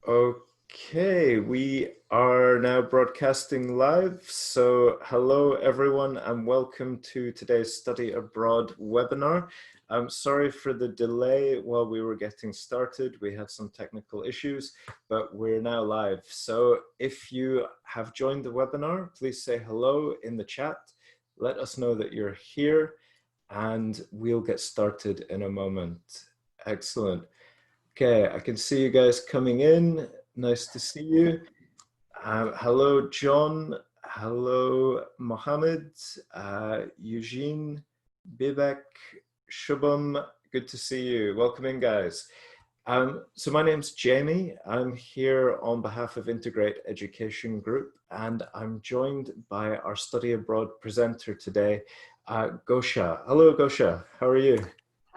Okay, we are now broadcasting live. So hello everyone and welcome to today's Study Abroad webinar. I'm sorry for the delay while we were getting started. We had some technical issues, but we're now live. So if you have joined the webinar, please say hello in the chat. Let us know that you're here and we'll get started in a moment. Excellent. Okay, I can see you guys coming in. Nice to see you. Hello, John. Hello, Mohammed, Eugene, Bibek, Shubham. Good to see you. Welcome in, guys. So my name's Jamie. I'm here on behalf of Integrate Education Group, and I'm joined by our study abroad presenter today, Gosia. Hello, Gosia. How are you?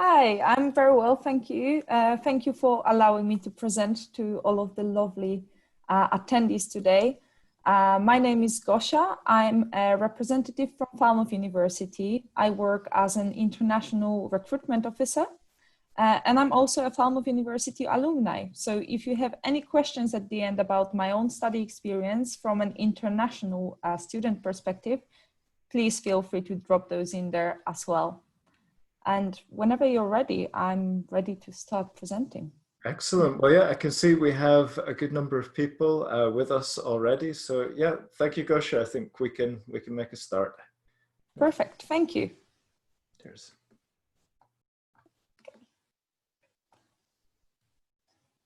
Hi, I'm very well, thank you. Thank you for allowing me to present to all of the lovely attendees today. My name is Gosia. I'm a representative from Falmouth University. I work as an international recruitment officer, and I'm also a Falmouth University alumni. So if you have any questions at the end about my own study experience from an international student perspective, please feel free to drop those in there as well. And whenever you're ready, I'm ready to start presenting. Excellent. Well, yeah, I can see we have a good number of people with us already. So yeah, thank you, Gosia. I think we can make a start. Perfect. Thank you. Cheers.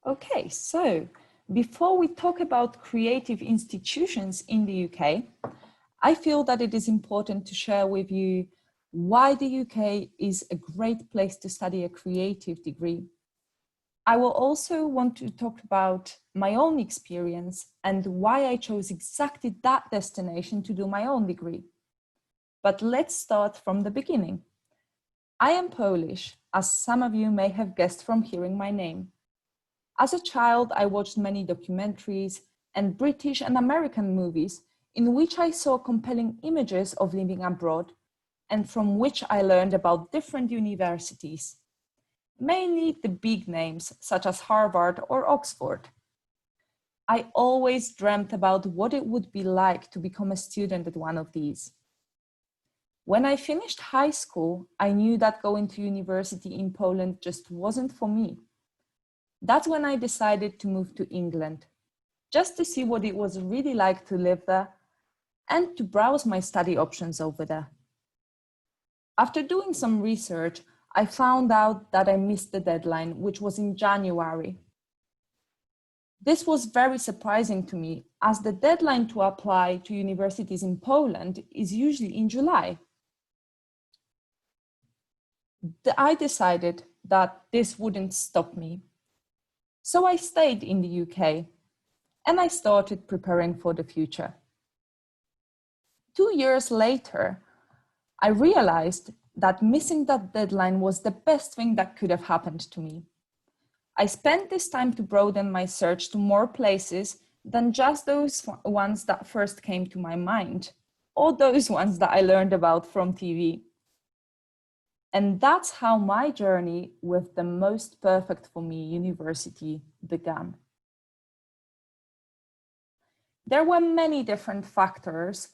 Okay, so before we talk about creative institutions in the UK, I feel that it is important to share with you why the UK is a great place to study a creative degree. I will also want to talk about my own experience and why I chose exactly that destination to do my own degree. But let's start from the beginning. I am Polish, as some of you may have guessed from hearing my name. As a child, I watched many documentaries and British and American movies in which I saw compelling images of living abroad and from which I learned about different universities, mainly the big names such as Harvard or Oxford. I always dreamt about what it would be like to become a student at one of these. When I finished high school, I knew that going to university in Poland just wasn't for me. That's when I decided to move to England, just to see what it was really like to live there and to browse my study options over there. After doing some research, I found out that I missed the deadline, which was in January. This was very surprising to me, as the deadline to apply to universities in Poland is usually in July. I decided that this wouldn't stop me. So I stayed in the UK and I started preparing for the future. 2 years later, I realized that missing that deadline was the best thing that could have happened to me. I spent this time to broaden my search to more places than just those ones that first came to my mind, or those ones that I learned about from TV. And that's how my journey with the most perfect for me university began. There were many different factors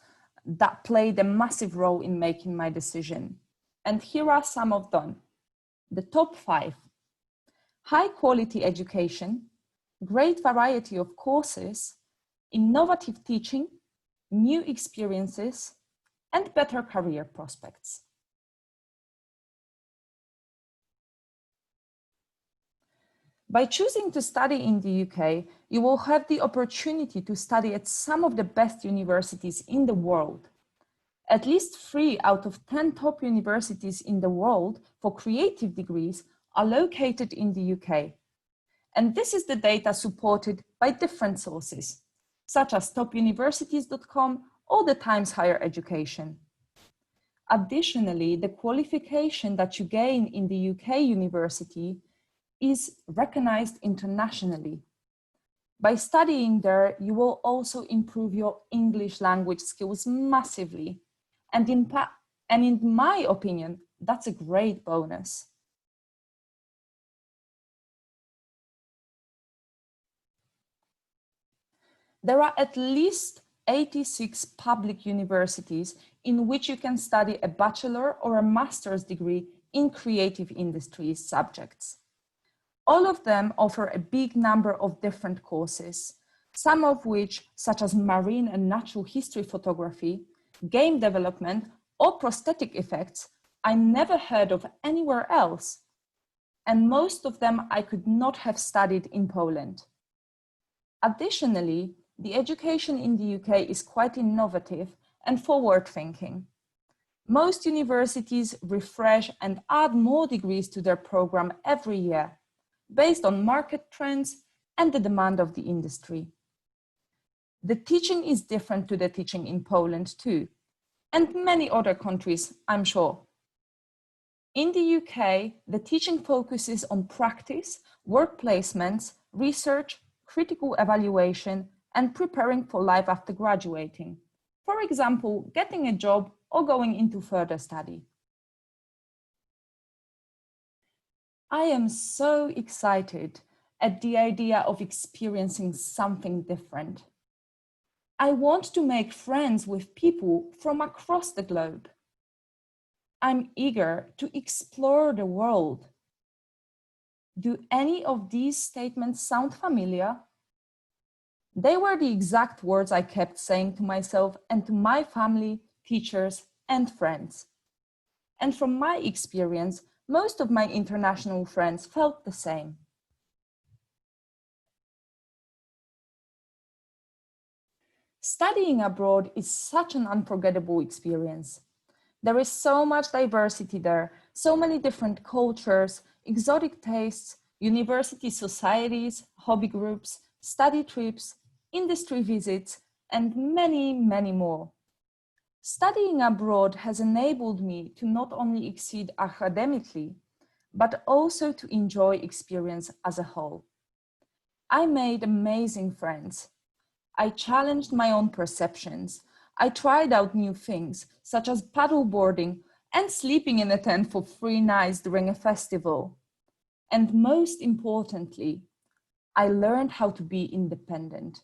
that played a massive role in making my decision. And here are some of them. The top 5: high quality education, great variety of courses, innovative teaching, new experiences, and better career prospects. By choosing to study in the UK, you will have the opportunity to study at some of the best universities in the world. At least 3 out of 10 top universities in the world for creative degrees are located in the UK. And this is the data supported by different sources, such as topuniversities.com or the Times Higher Education. Additionally, the qualification that you gain in the UK university is recognized internationally. By studying there, you will also improve your English language skills massively. And in my opinion, that's a great bonus. There are at least 86 public universities in which you can study a bachelor or a master's degree in creative industries subjects. All of them offer a big number of different courses, some of which, such as marine and natural history photography, game development, or prosthetic effects, I never heard of anywhere else. And most of them I could not have studied in Poland. Additionally, the education in the UK is quite innovative and forward-thinking. Most universities refresh and add more degrees to their program every year, based on market trends and the demand of the industry. The teaching is different to the teaching in Poland too, and many other countries, I'm sure. In the UK, the teaching focuses on practice, work placements, research, critical evaluation, and preparing for life after graduating. For example, getting a job or going into further study. I am so excited at the idea of experiencing something different. I want to make friends with people from across the globe. I'm eager to explore the world. Do any of these statements sound familiar? They were the exact words I kept saying to myself and to my family, teachers, and friends. And from my experience, most of my international friends felt the same. Studying abroad is such an unforgettable experience. There is so much diversity there, so many different cultures, exotic tastes, university societies, hobby groups, study trips, industry visits, and many, many more. Studying abroad has enabled me to not only exceed academically, but also to enjoy experience as a whole. I made amazing friends. I challenged my own perceptions. I tried out new things, such as paddleboarding and sleeping in a tent for 3 nights during a festival. And most importantly, I learned how to be independent.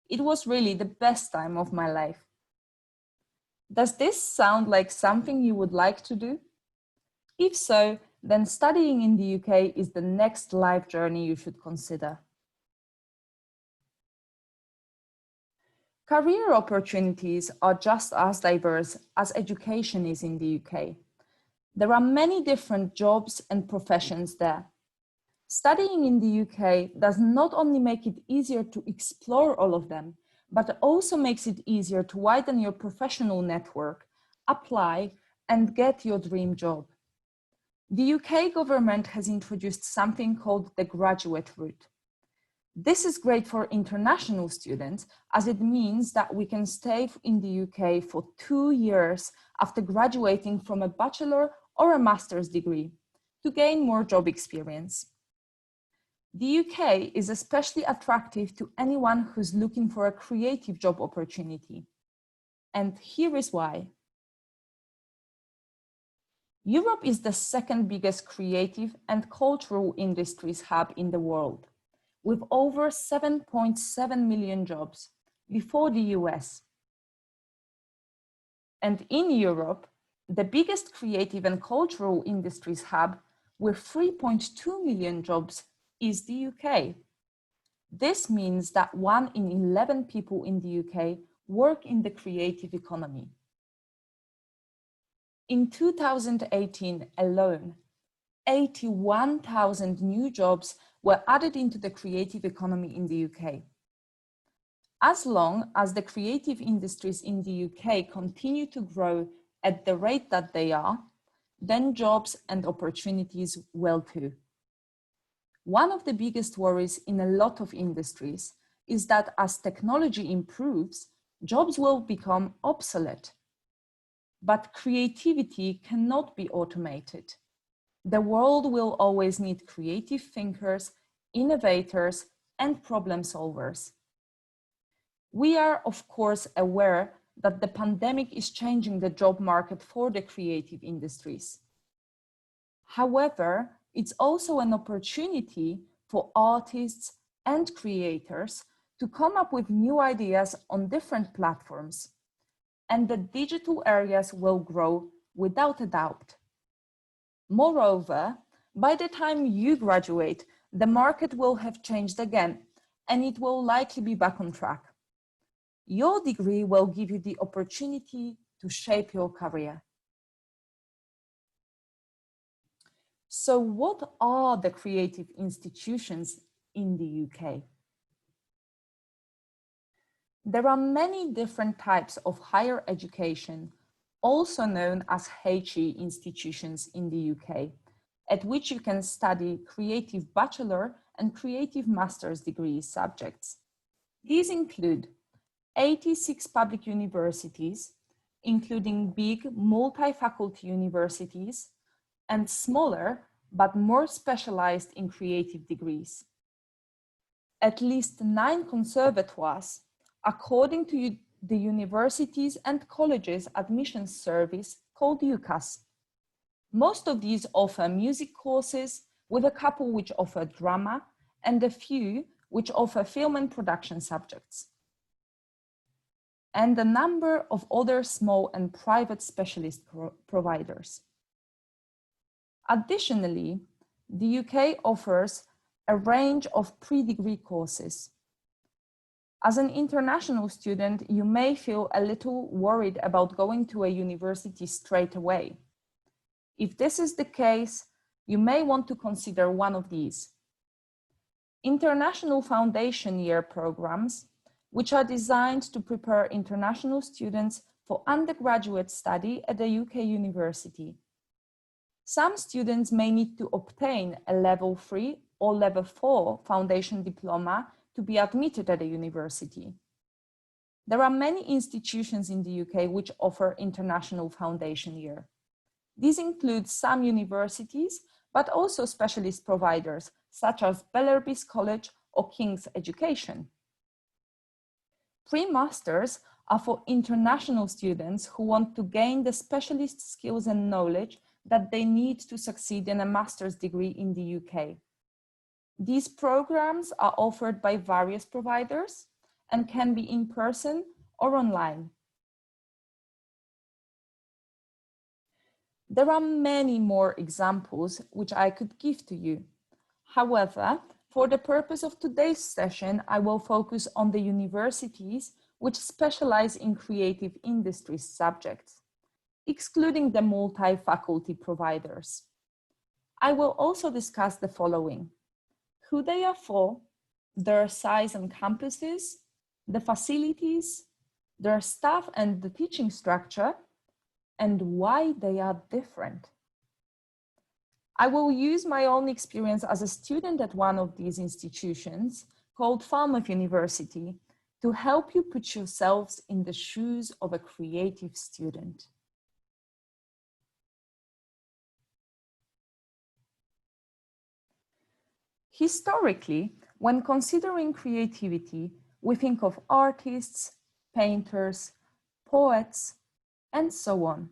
It was really the best time of my life. Does this sound like something you would like to do? If so, then studying in the UK is the next life journey you should consider. Career opportunities are just as diverse as education is in the UK. There are many different jobs and professions there. Studying in the UK does not only make it easier to explore all of them, but also makes it easier to widen your professional network, apply, and get your dream job. The UK government has introduced something called the graduate route. This is great for international students, as it means that we can stay in the UK for 2 years after graduating from a bachelor or a master's degree to gain more job experience. The UK is especially attractive to anyone who's looking for a creative job opportunity. And here is why. Europe is the second biggest creative and cultural industries hub in the world, with over 7.7 million jobs, before the US. And in Europe, the biggest creative and cultural industries hub, with 3.2 million jobs, is the UK. This means that 1 in 11 people in the UK work in the creative economy. In 2018 alone, 81,000 new jobs were added into the creative economy in the UK. As long as the creative industries in the UK continue to grow at the rate that they are, then jobs and opportunities will too. One of the biggest worries in a lot of industries is that as technology improves, jobs will become obsolete. But creativity cannot be automated. The world will always need creative thinkers, innovators, and problem solvers. We are, of course, aware that the pandemic is changing the job market for the creative industries. However, it's also an opportunity for artists and creators to come up with new ideas on different platforms, and the digital areas will grow without a doubt. Moreover, by the time you graduate, the market will have changed again, and it will likely be back on track. Your degree will give you the opportunity to shape your career. So what are the creative institutions in the UK? There are many different types of higher education, also known as HE institutions in the UK, at which you can study creative bachelor and creative master's degree subjects. These include 86 public universities, including big multi-faculty universities, and smaller but more specialized in creative degrees. At least 9 conservatoires, according to the Universities and Colleges Admissions Service called UCAS. Most of these offer music courses, with a couple which offer drama and a few which offer film and production subjects, and a number of other small and private specialist providers. Additionally, the UK offers a range of pre-degree courses. As an international student, you may feel a little worried about going to a university straight away. If this is the case, you may want to consider one of these. International Foundation Year programs, which are designed to prepare international students for undergraduate study at a UK university. Some students may need to obtain a level 3 or level 4 foundation diploma to be admitted at a university. There are many institutions in the UK which offer International Foundation Year. These include some universities, but also specialist providers such as Bellerby's College or King's Education. Pre-masters are for international students who want to gain the specialist skills and knowledge that they need to succeed in a master's degree in the UK. These programs are offered by various providers and can be in person or online. There are many more examples which I could give to you. However, for the purpose of today's session, I will focus on the universities which specialize in creative industries subjects, excluding the multi-faculty providers. I will also discuss the following: who they are for, their size and campuses, the facilities, their staff and the teaching structure, and why they are different. I will use my own experience as a student at one of these institutions called Falmouth University to help you put yourselves in the shoes of a creative student. Historically, when considering creativity, we think of artists, painters, poets, and so on.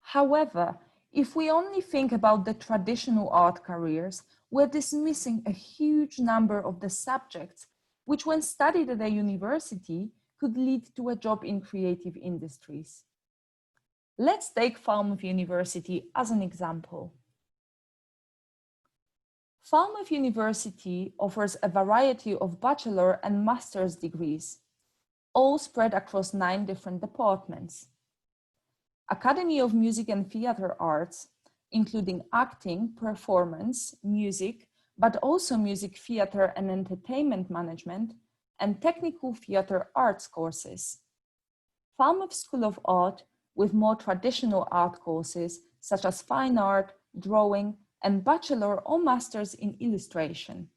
However, if we only think about the traditional art careers, we're dismissing a huge number of the subjects which, when studied at a university, could lead to a job in creative industries. Let's take Falmouth University as an example. Falmouth University offers a variety of bachelor and master's degrees, all spread across 9 different departments. Academy of Music and Theatre Arts, including acting, performance, music, but also music theatre and entertainment management, and technical theatre arts courses. Falmouth School of Art, with more traditional art courses such as fine art, drawing, and bachelor or master's in illustration.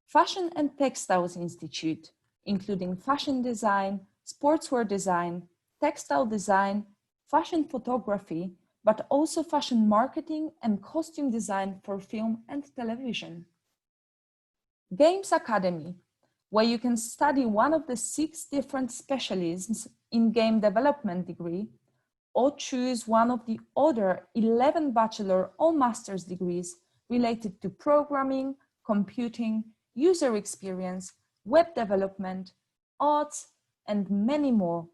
Fashion and Textiles Institute, including fashion design, sportswear design, textile design, fashion photography, but also fashion marketing and costume design for film and television. Games Academy, where you can study one of the 6 different specialisms in game development degree, or choose one of the other 11 bachelor or master's degrees related to programming, computing, user experience, web development, arts, and many more.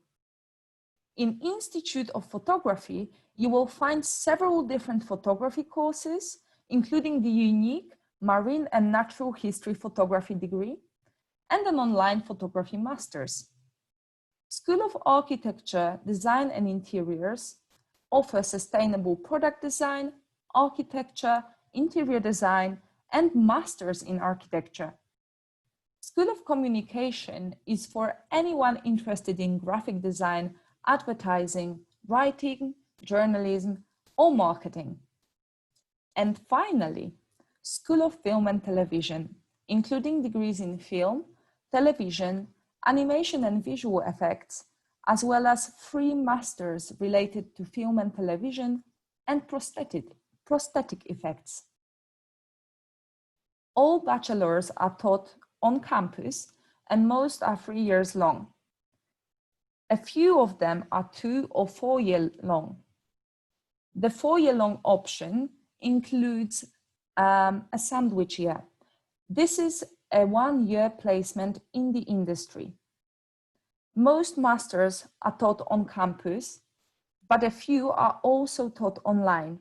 In Institute of Photography, you will find several different photography courses, including the unique Marine and Natural History Photography degree and an online photography master's. School of Architecture, Design and Interiors offers sustainable product design, architecture, interior design, and masters in architecture. School of Communication is for anyone interested in graphic design, advertising, writing, journalism, or marketing. And finally, School of Film and Television, including degrees in film, television, animation and visual effects, as well as 3 masters related to film and television and prosthetic effects. All bachelors are taught on campus and most are 3 years long. A few of them are 2 or 4 year long. The 4 year long option includes a sandwich year. This is a 1-year placement in the industry. Most masters are taught on campus, but a few are also taught online.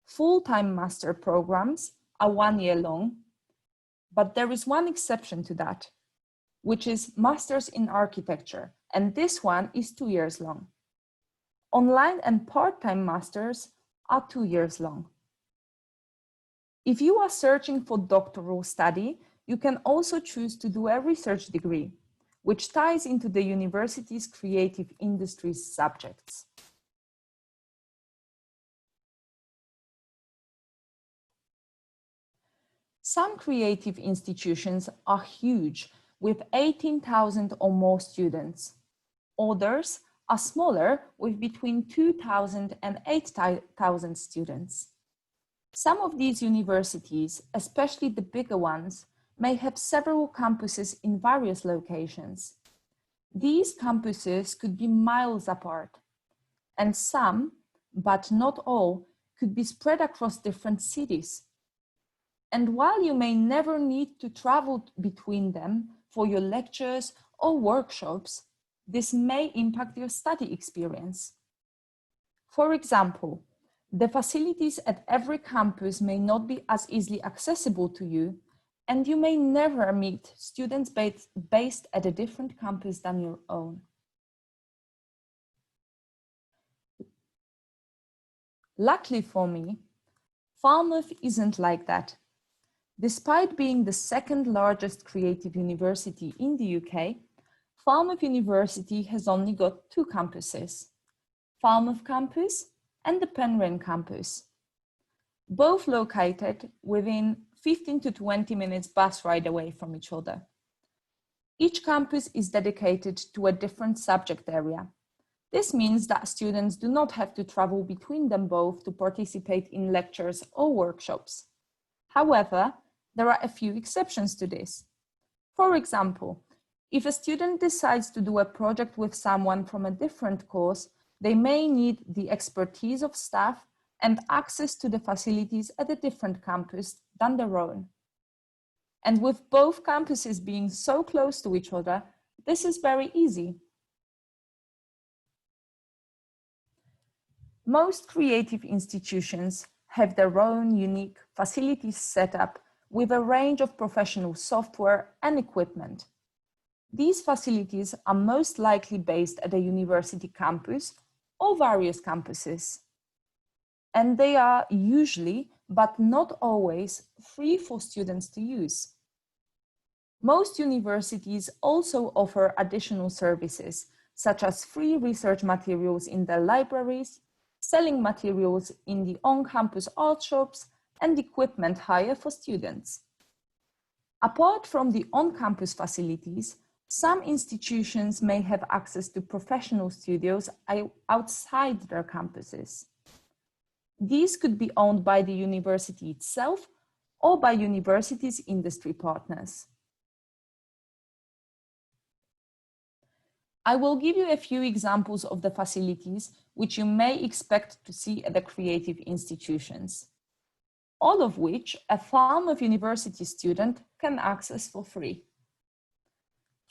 Full-time master programs are 1 year long, but there is one exception to that, which is Masters in Architecture, and this one is 2 years long. Online and part-time masters are 2 years long. If you are searching for doctoral study, you can also choose to do a research degree, which ties into the university's creative industries subjects. Some creative institutions are huge, with 18,000 or more students. Others are smaller, with between 2,000 and 8,000 students. Some of these universities, especially the bigger ones, may have several campuses in various locations. These campuses could be miles apart, and some, but not all, could be spread across different cities. And while you may never need to travel between them for your lectures or workshops, this may impact your study experience. For example, the facilities at every campus may not be as easily accessible to you, and you may never meet students based at a different campus than your own. Luckily for me, Falmouth isn't like that. Despite being the 2nd largest creative university in the UK, Falmouth University has only got 2 campuses, Falmouth campus and the Penryn campus, both located within 15 to 20 minutes bus ride away from each other. Each campus is dedicated to a different subject area. This means that students do not have to travel between them both to participate in lectures or workshops. However, there are a few exceptions to this. For example, if a student decides to do a project with someone from a different course, they may need the expertise of staff and access to the facilities at a different campus than their own. And with both campuses being so close to each other, this is very easy. Most creative institutions have their own unique facilities set up with a range of professional software and equipment. These facilities are most likely based at a university campus or various campuses. And they are usually, but not always, free for students to use. Most universities also offer additional services, such as free research materials in their libraries, selling materials in the on-campus art shops, and equipment hire for students. Apart from the on-campus facilities, some institutions may have access to professional studios outside their campuses. These could be owned by the university itself or by university's industry partners. I will give you a few examples of the facilities which you may expect to see at the creative institutions, all of which a Falmouth University student can access for free.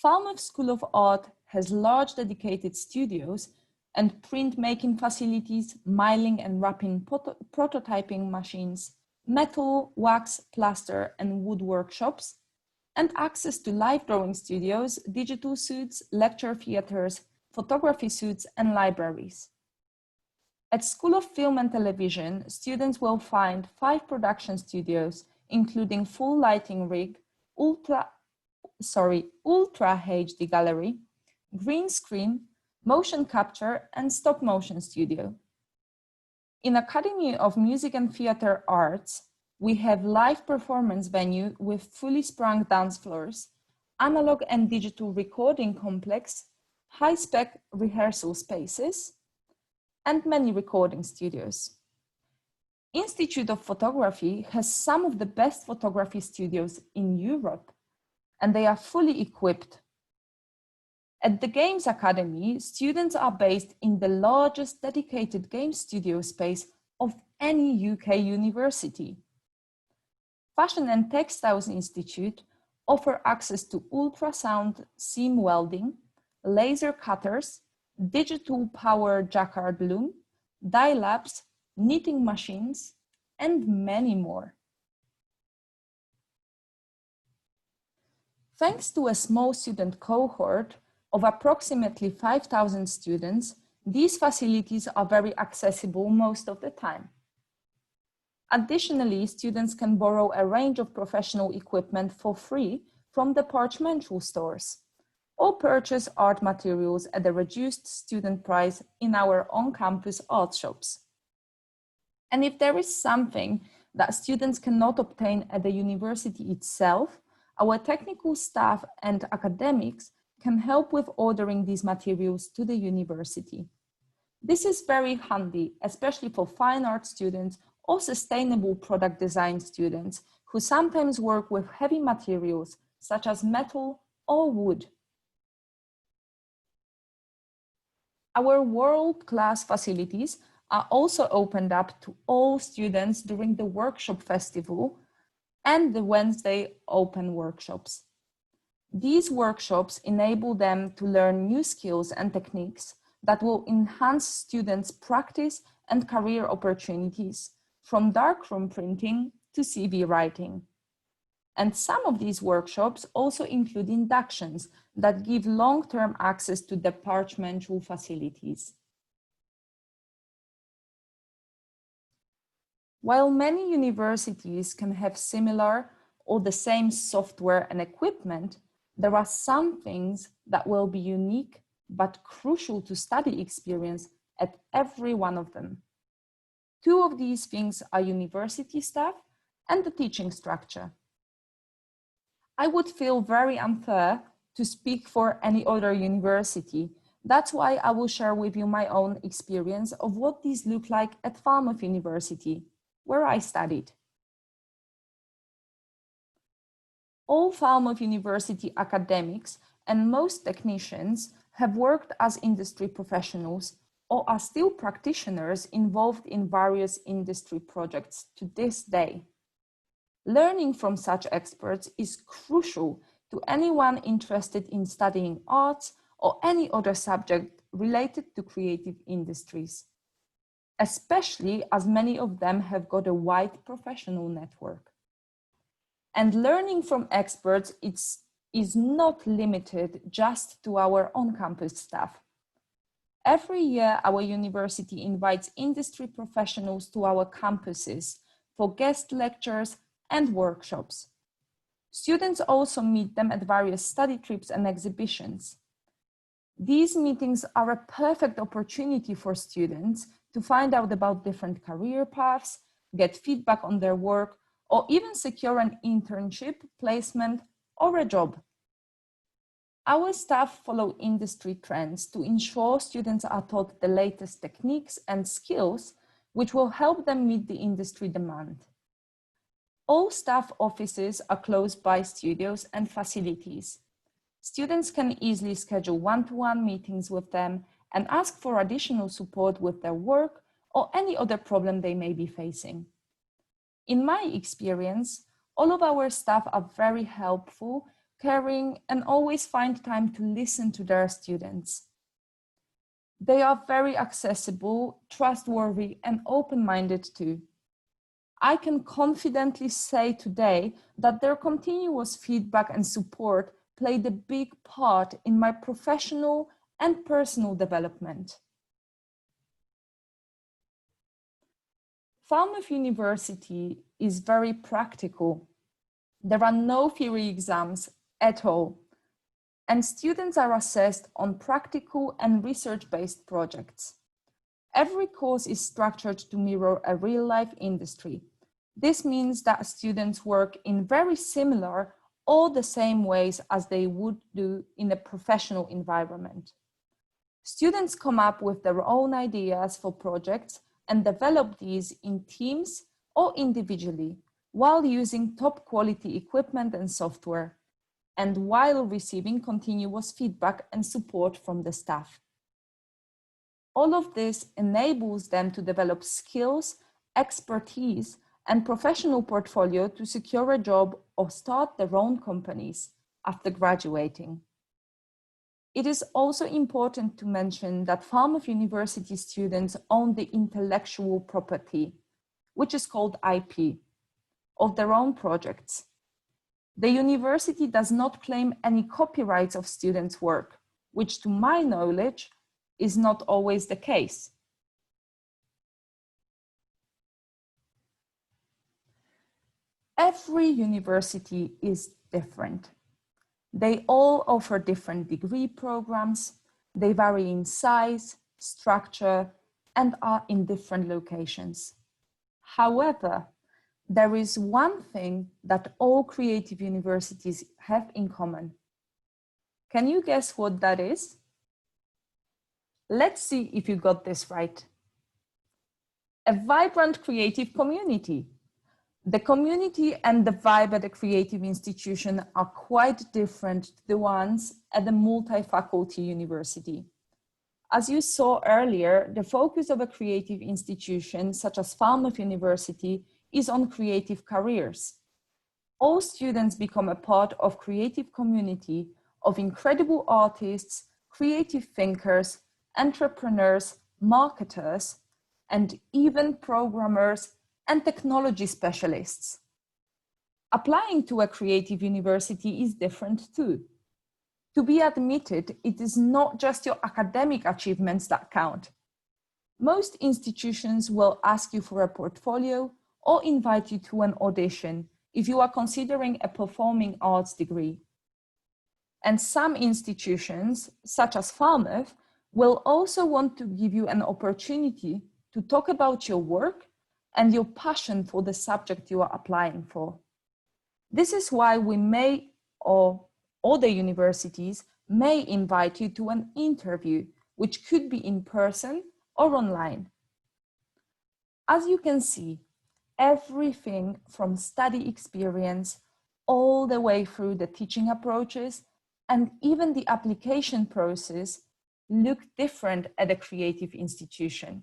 Falmouth School of Art has large dedicated studios and printmaking facilities, milling and wrapping prototyping machines, metal, wax, plaster and wood workshops, and access to live drawing studios, digital suites, lecture theatres, photography suites and libraries. At School of Film and Television, students will find 5 production studios, including full lighting rig, Ultra HD gallery, green screen, motion capture, and stop motion studio. In Academy of Music and Theatre Arts, we have live performance venue with fully sprung dance floors, analog and digital recording complex, high-spec rehearsal spaces, and many recording studios. Institute of Photography has some of the best photography studios in Europe, and they are fully equipped. At the Games Academy, students are based in the largest dedicated game studio space of any UK university. Fashion and Textiles Institute offer access to ultrasound seam welding, laser cutters, digital power jacquard loom, dye labs, knitting machines, and many more. Thanks to a small student cohort of approximately 5,000 students, these facilities are very accessible most of the time. Additionally, students can borrow a range of professional equipment for free from the Parchmental stores, or purchase art materials at a reduced student price in our on-campus art shops. And if there is something that students cannot obtain at the university itself, our technical staff and academics can help with ordering these materials to the university. This is very handy, especially for fine art students or sustainable product design students who sometimes work with heavy materials such as metal or wood. Our world-class facilities are also opened up to all students during the workshop festival and the Wednesday open workshops. These workshops enable them to learn new skills and techniques that will enhance students' practice and career opportunities, from darkroom printing to CV writing. And some of these workshops also include inductions that give long-term access to the Parchmental facilities. While many universities can have similar or the same software and equipment, there are some things that will be unique but crucial to study experience at every one of them. 2 of these things are university staff and the teaching structure. I would feel very unfair to speak for any other university. That's why I will share with you my own experience of what these look like at Falmouth University, where I studied. All Falmouth University academics and most technicians have worked as industry professionals or are still practitioners involved in various industry projects to this day. Learning from such experts is crucial to anyone interested in studying arts or any other subject related to creative industries, especially as many of them have got a wide professional network. And learning from experts is not limited just to our on-campus staff. Every year, our university invites industry professionals to our campuses for guest lectures and workshops. Students also meet them at various study trips and exhibitions. These meetings are a perfect opportunity for students to find out about different career paths, get feedback on their work, or even secure an internship, placement, or a job. Our staff follow industry trends to ensure students are taught the latest techniques and skills which will help them meet the industry demand. All staff offices are close by studios and facilities. Students can easily schedule one-to-one meetings with them and ask for additional support with their work or any other problem they may be facing. In my experience, all of our staff are very helpful, caring, and always find time to listen to their students. They are very accessible, trustworthy, and open-minded too. I can confidently say today that their continuous feedback and support played a big part in my professional and personal development. Falmouth University is very practical. There are no theory exams at all, and students are assessed on practical and research-based projects. Every course is structured to mirror a real-life industry. This means that students work in very similar or the same ways as they would do in a professional environment. Students come up with their own ideas for projects and develop these in teams or individually while using top quality equipment and software, and while receiving continuous feedback and support from the staff. All of this enables them to develop skills, expertise, and professional portfolio to secure a job or start their own companies after graduating. It is also important to mention that Falmouth University students own the intellectual property, which is called IP, of their own projects. The university does not claim any copyrights of students' work, which to my knowledge is not always the case. Every university is different. They all offer different degree programs. They vary in size, structure, and are in different locations. However, there is one thing that all creative universities have in common. Can you guess what that is? Let's see if you got this right. A vibrant creative community. The community and the vibe at a creative institution are quite different to the ones at a multi-faculty university. As you saw earlier, the focus of a creative institution such as Falmouth University is on creative careers. All students become a part of creative community of incredible artists, creative thinkers, entrepreneurs, marketers, and even programmers and technology specialists. Applying to a creative university is different too. To be admitted, it is not just your academic achievements that count. Most institutions will ask you for a portfolio or invite you to an audition if you are considering a performing arts degree. And some institutions, such as Falmouth, will also want to give you an opportunity to talk about your work and your passion for the subject you are applying for. This is why we may, or other universities may invite you to an interview, which could be in person or online. As you can see, everything from study experience all the way through the teaching approaches and even the application process look different at a creative institution.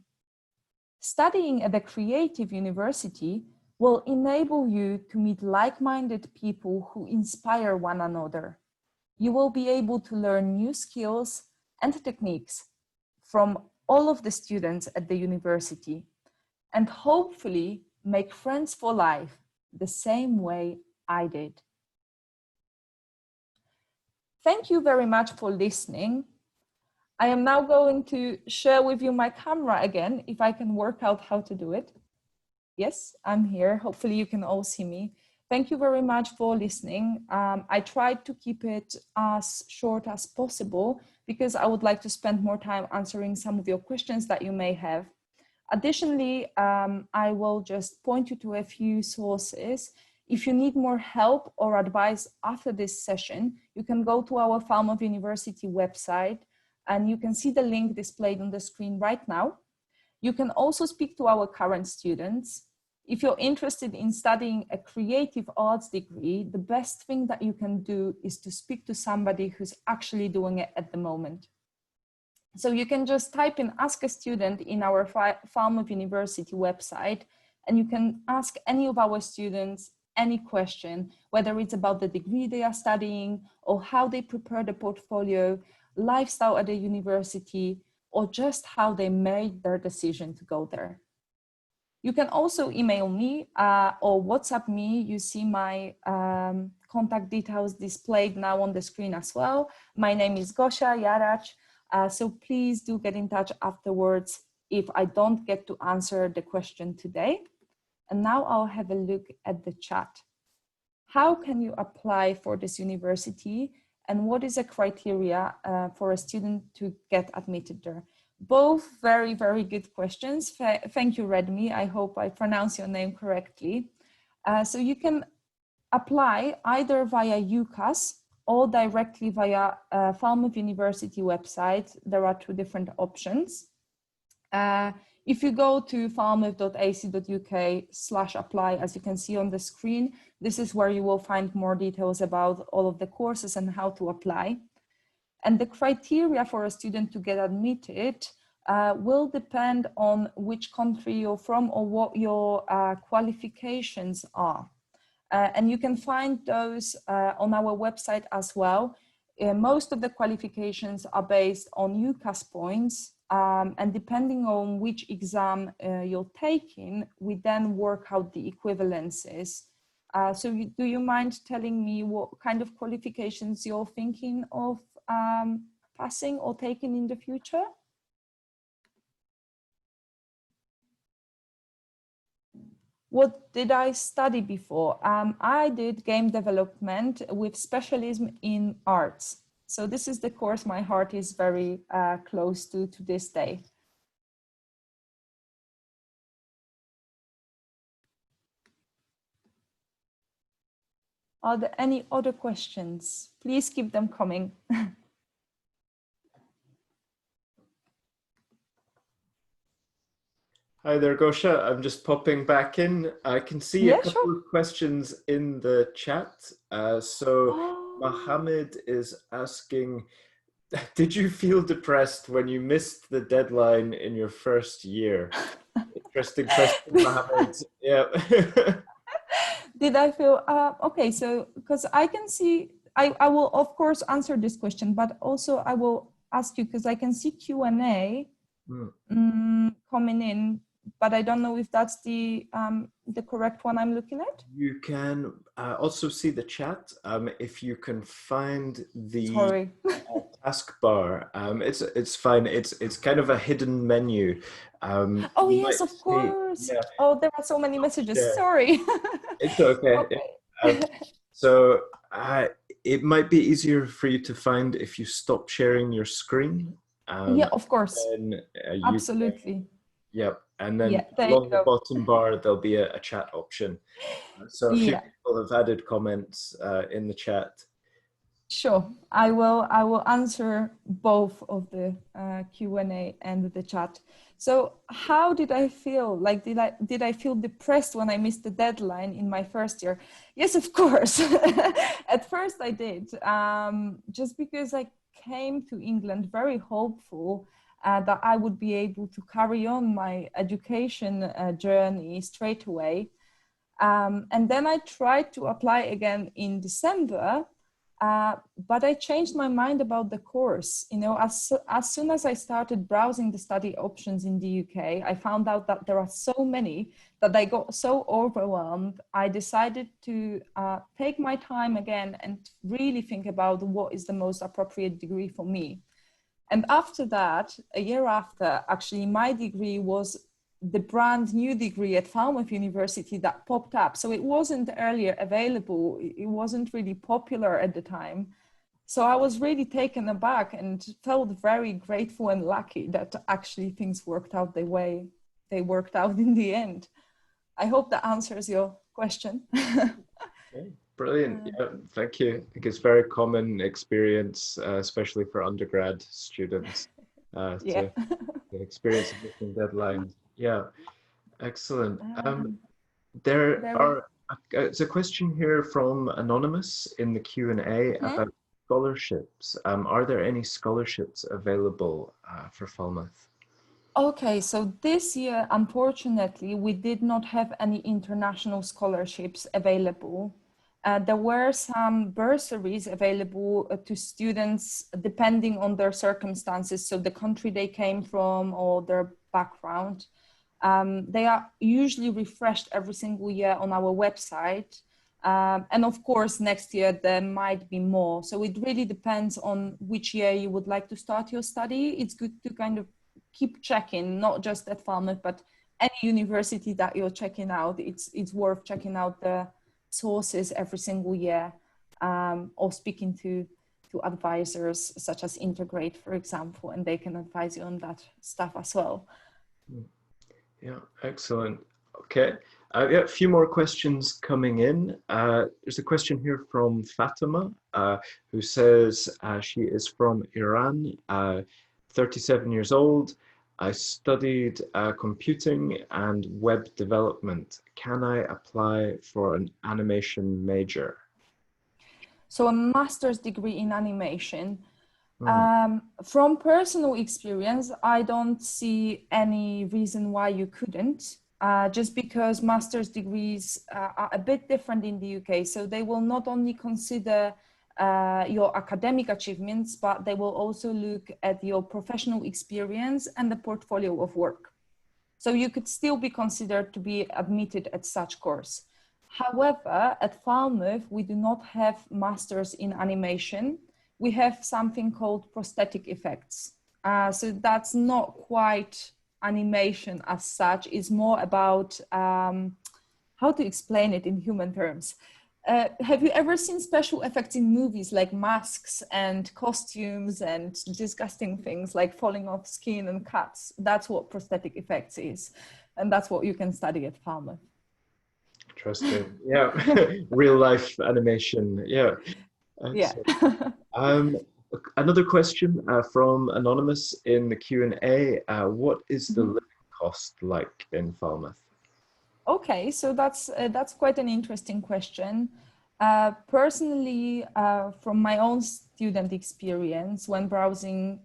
Studying at a creative university will enable you to meet like-minded people who inspire one another. You will be able to learn new skills and techniques from all of the students at the university, and hopefully make friends for life the same way I did. Thank you very much for listening. I am now going to share with you my camera again, if I can work out how to do it. Yes, I'm here. Hopefully you can all see me. Thank you very much for listening. I tried to keep it as short as possible because I would like to spend more time answering some of your questions that you may have. Additionally, I will just point you to a few sources. If you need more help or advice after this session, you can go to our Falmouth University website and you can see the link displayed on the screen right now. You can also speak to our current students. If you're interested in studying a creative arts degree, the best thing that you can do is to speak to somebody who's actually doing it at the moment. So you can just type in Ask a Student in our Falmouth University website, and you can ask any of our students any question, whether it's about the degree they are studying or how they prepare the portfolio, lifestyle at the university, or just how they made their decision to go there. You can also email me or WhatsApp me. You see my contact details displayed now on the screen as well. My name is Gosia Jaracz. So please do get in touch afterwards if I don't get to answer the question today. And now I'll have a look at the chat. How can you apply for this university? And what is the criteria for a student to get admitted there? Both very, very good questions. Thank you, Redmi. I hope I pronounce your name correctly. So you can apply either via UCAS or directly via Falmouth University website. There are two different options. If you go to falmouth.ac.uk/apply, as you can see on the screen, this is where you will find more details about all of the courses and how to apply. And the criteria for a student to get admitted will depend on which country you're from or what your qualifications are. And you can find those on our website as well. Most of the qualifications are based on UCAS points, and depending on which exam you're taking, we then work out the equivalences. So do you mind telling me what kind of qualifications you're thinking of passing or taking in the future? What did I study before? I did game development with specialism in arts. So this is the course my heart is very close to this day. Are there any other questions? Please keep them coming. Hi there, Gosia. I'm just popping back in. I can see a couple of questions in the chat. Mohammed is asking, did you feel depressed when you missed the deadline in your first year? Interesting question, Mohammed. Yeah. Did I feel, okay, so because I can see, I will of course answer this question, but also I will ask you because I can see Q&A coming in, but I don't know if that's the correct one I'm looking at. You can also see the chat if you can find the taskbar. It's fine. It's kind of a hidden menu. Oh yes, of course. Yeah. Oh, there are so many messages. Yeah. Sorry. It's okay. So it might be easier for you to find if you stop sharing your screen. Yeah, of course. Then, absolutely. Yep. And then along the bottom bar, there'll be a chat option. So a few people have added comments in the chat. Sure, I will answer both of the Q&A and the chat. So how did I feel? Like, did I feel depressed when I missed the deadline in my first year? Yes, of course. At first I did, just because I came to England very hopeful that I would be able to carry on my education journey straight away. And then I tried to apply again in December, but I changed my mind about the course. You know, as soon as I started browsing the study options in the UK, I found out that there are so many that I got so overwhelmed. I decided to take my time again and really think about what is the most appropriate degree for me. And after that, a year after, actually, my degree was the brand new degree at Falmouth University that popped up. So it wasn't earlier available. It wasn't really popular at the time. So I was really taken aback and felt very grateful and lucky that actually things worked out the way they worked out in the end. I hope that answers your question. Okay, brilliant. Yeah, thank you. I think it's very common experience, especially for undergrad students, to experience different deadlines. Yeah, excellent. It's a question here from Anonymous in the Q&A about scholarships. Are there any scholarships available for Falmouth? Okay, so this year, unfortunately, we did not have any international scholarships available. There were some bursaries available to students depending on their circumstances, so the country they came from or their background. They are usually refreshed every single year on our website. And of course, next year there might be more. So it really depends on which year you would like to start your study. It's good to kind of keep checking, not just at Falmouth, but any university that you're checking out. It's worth checking out the sources every single year, or speaking to advisors such as Integrate, for example, and they can advise you on that stuff as well. Yeah, excellent. Okay. Yeah, a few more questions coming in. There's a question here from Fatima, who says she is from Iran, 37 years old. I studied computing and web development. Can I apply for an animation major? So a master's degree in animation. Hmm. From personal experience, I don't see any reason why you couldn't, just because master's degrees are a bit different in the UK. So they will not only consider your academic achievements, but they will also look at your professional experience and the portfolio of work. So you could still be considered to be admitted at such course. However, at Falmouth, we do not have masters in animation. We have something called prosthetic effects. So that's not quite animation as such. It's more about how to explain it in human terms. Have you ever seen special effects in movies like masks and costumes and disgusting things like falling off skin and cuts? That's what prosthetic effects is. And that's what you can study at Falmouth. Interesting. Yeah, real life animation. Yeah, Yeah. excellent. Um, Another question from Anonymous in the Q&A. What is the living cost like in Falmouth? Okay, so that's quite an interesting question. Personally, from my own student experience, when browsing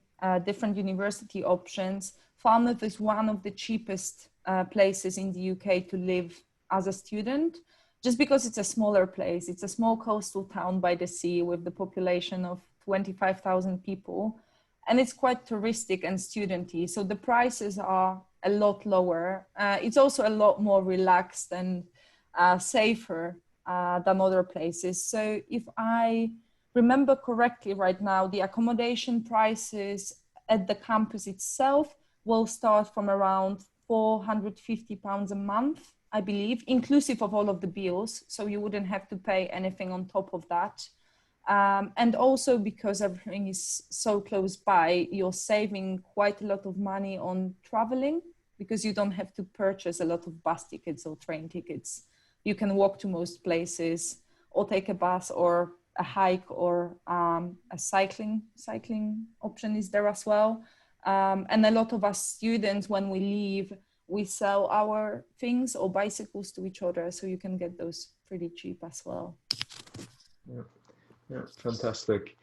different university options, Falmouth is one of the cheapest places in the UK to live as a student, just because it's a smaller place. It's a small coastal town by the sea with the population of 25,000 people, and it's quite touristic and studenty. So the prices are a lot lower. It's also a lot more relaxed and safer than other places. So if I remember correctly right now, the accommodation prices at the campus itself will start from around £450 a month, I believe, inclusive of all of the bills. So you wouldn't have to pay anything on top of that. And also because everything is so close by, you're saving quite a lot of money on traveling because you don't have to purchase a lot of bus tickets or train tickets. You can walk to most places or take a bus or a hike or a cycling option is there as well. And a lot of us students, when we leave, we sell our things or bicycles to each other. So you can get those pretty cheap as well. Yeah, yeah, fantastic.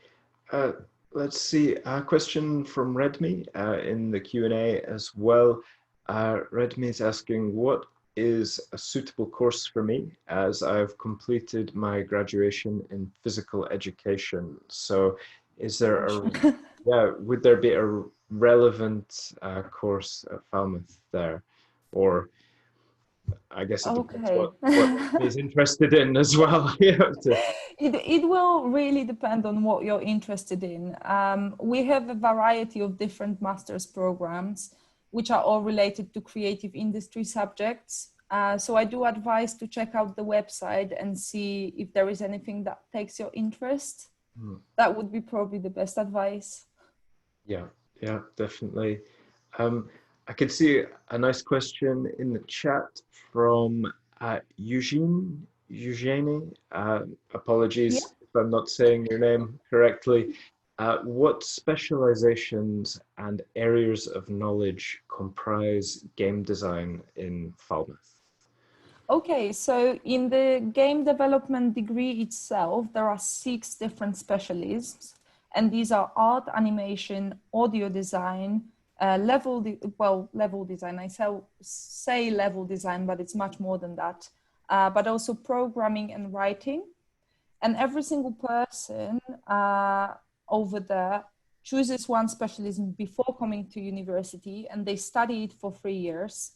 Let's see, a question from Redmi in the Q&A as well. Redmi is asking, what is a suitable course for me as I've completed my graduation in physical education? So is there would there be a relevant course at Falmouth there? Or I guess it depends Okay. what he's interested in as well. You have to. It will really depend on what you're interested in. We have a variety of different master's programs, which are all related to creative industry subjects. So I do advise to check out the website and see if there is anything that takes your interest. That would be probably the best advice. Yeah, yeah, definitely. I can see a nice question in the chat from Eugenie. Yeah. Apologies if I'm not saying your name correctly. What specializations and areas of knowledge comprise game design in Falmouth? Okay, so in the game development degree itself, there are 6 different specialisms, and these are art, animation, audio design, level design. I say level design, but it's much more than that. But also programming and writing. And every single person over there chooses one specialism before coming to university, and they study it for 3 years.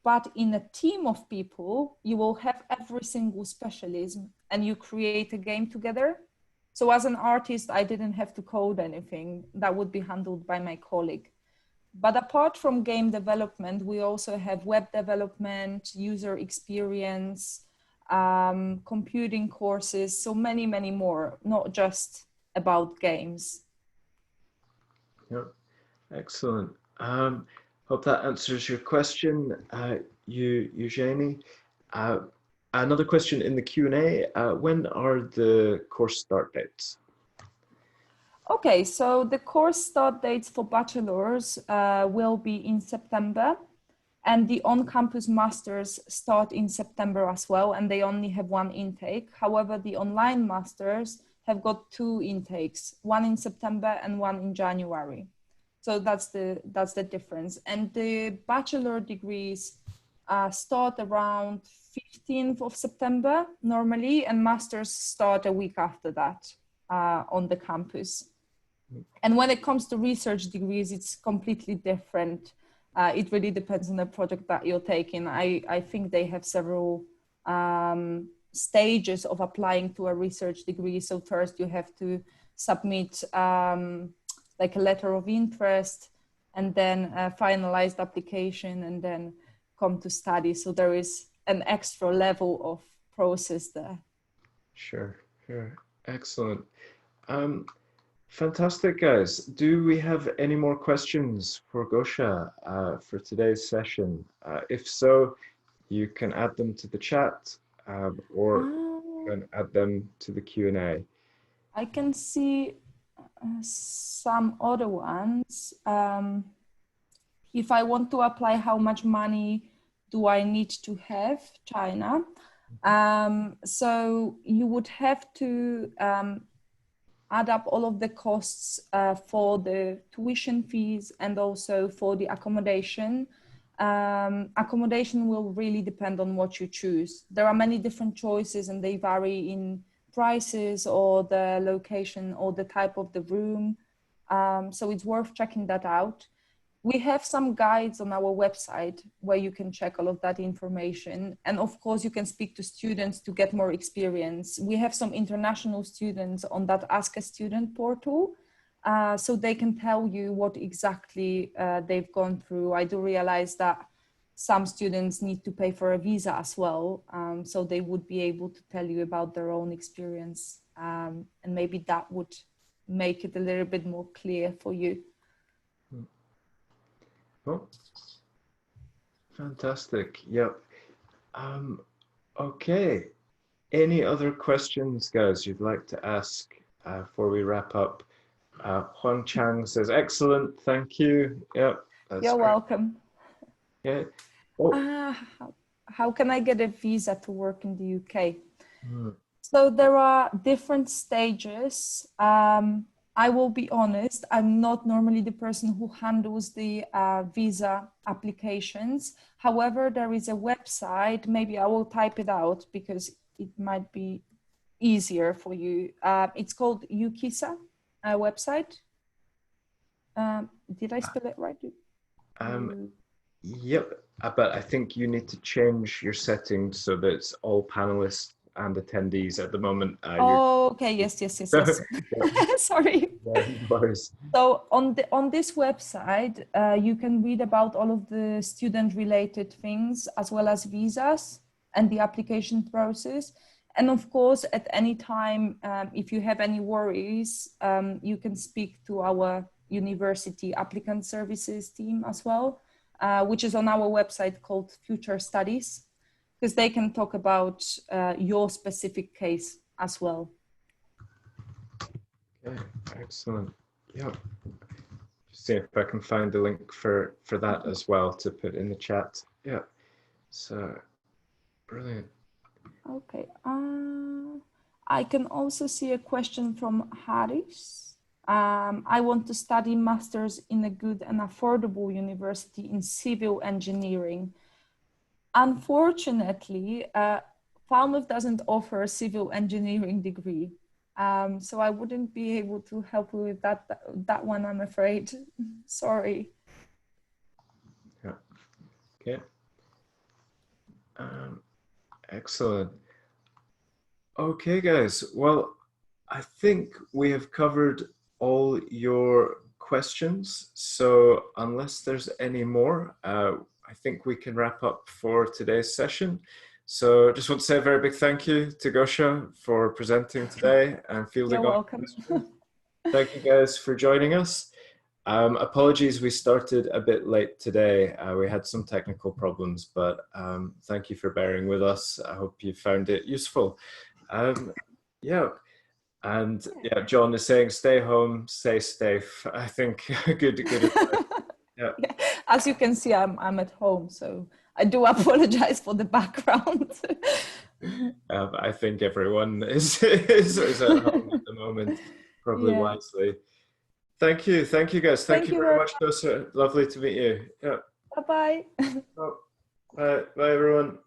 But in a team of people, you will have every single specialism and you create a game together. So as an artist, I didn't have to code anything. That would be handled by my colleague. But apart from game development, we also have web development, user experience, computing courses, so many, many more, not just about games. Yeah, excellent. Hope that answers your question, Eugenie. Another question in the Q&A, when are the course start dates? Okay, so the course start dates for bachelors will be in September, and the on-campus masters start in September as well, and they only have one intake. However, the online masters have got 2 intakes, one in September and one in January. So that's the difference. And the bachelor degrees start around 15th of September normally, and masters start a week after that on the campus. And when it comes to research degrees, it's completely different. It really depends on the project that you're taking. I think they have several stages of applying to a research degree. So first you have to submit like a letter of interest, and then a finalized application, and then come to study. So there is an extra level of process there. Sure, excellent. Fantastic, guys. Do we have any more questions for Gosia for today's session? If so, you can add them to the chat or you can add them to the Q&A. I can see some other ones. If I want to apply, how much money do I need to have, China? So you would have to add up all of the costs for the tuition fees and also for the accommodation. Accommodation will really depend on what you choose. There are many different choices and they vary in prices or the location or the type of the room. So it's worth checking that out. We have some guides on our website where you can check all of that information. And of course, you can speak to students to get more experience. We have some international students on that Ask a Student portal, so they can tell you what exactly they've gone through. I do realize that some students need to pay for a visa as well, so they would be able to tell you about their own experience, and maybe that would make it a little bit more clear for you. Oh, fantastic. Yep. Okay. Any other questions, guys, you'd like to ask before we wrap up? Huang Chang says, excellent, thank you. Yep. You're great. welcome. Yeah. Oh. How can I get a visa to work in the UK? Hmm. So there are different stages. I will be honest, I'm not normally the person who handles the visa applications. However, there is a website, maybe I will type it out because it might be easier for you. It's called UKISA website. Did I spell it right? Yep, but I think you need to change your settings so that it's all panelists and attendees at the moment. Okay, yes. Sorry. So on this website, you can read about all of the student-related things as well as visas and the application process. And of course, at any time, if you have any worries, you can speak to our university applicant services team as well, which is on our website called Future Studies, because they can talk about your specific case as well. Okay, excellent. Yeah. Just see if I can find the link for that as well to put in the chat. Yeah. So, brilliant. Okay. I can also see a question from Haris. I want to study masters in a good and affordable university in civil engineering. Unfortunately, Falmouth doesn't offer a civil engineering degree. So I wouldn't be able to help you with that one, I'm afraid. Sorry. Yeah. Okay. Excellent. Okay, guys. Well, I think we have covered all your questions. So unless there's any more, I think we can wrap up for today's session. So just want to say a very big thank you to Gosia for presenting today and fielding You're all welcome. questions. Thank you guys for joining us. Apologies, we started a bit late today. We had some technical problems, but thank you for bearing with us. I hope you found it useful. Yeah, and yeah, John is saying stay home, stay safe. I think good advice. Yeah. As you can see, I'm at home, so I do apologize for the background. I think everyone is at home at the moment, probably Yeah. wisely. Thank you guys. Thank Thank you you very very much, Gosia. Lovely to meet you. Yeah. much. Bye-bye. Oh, bye everyone.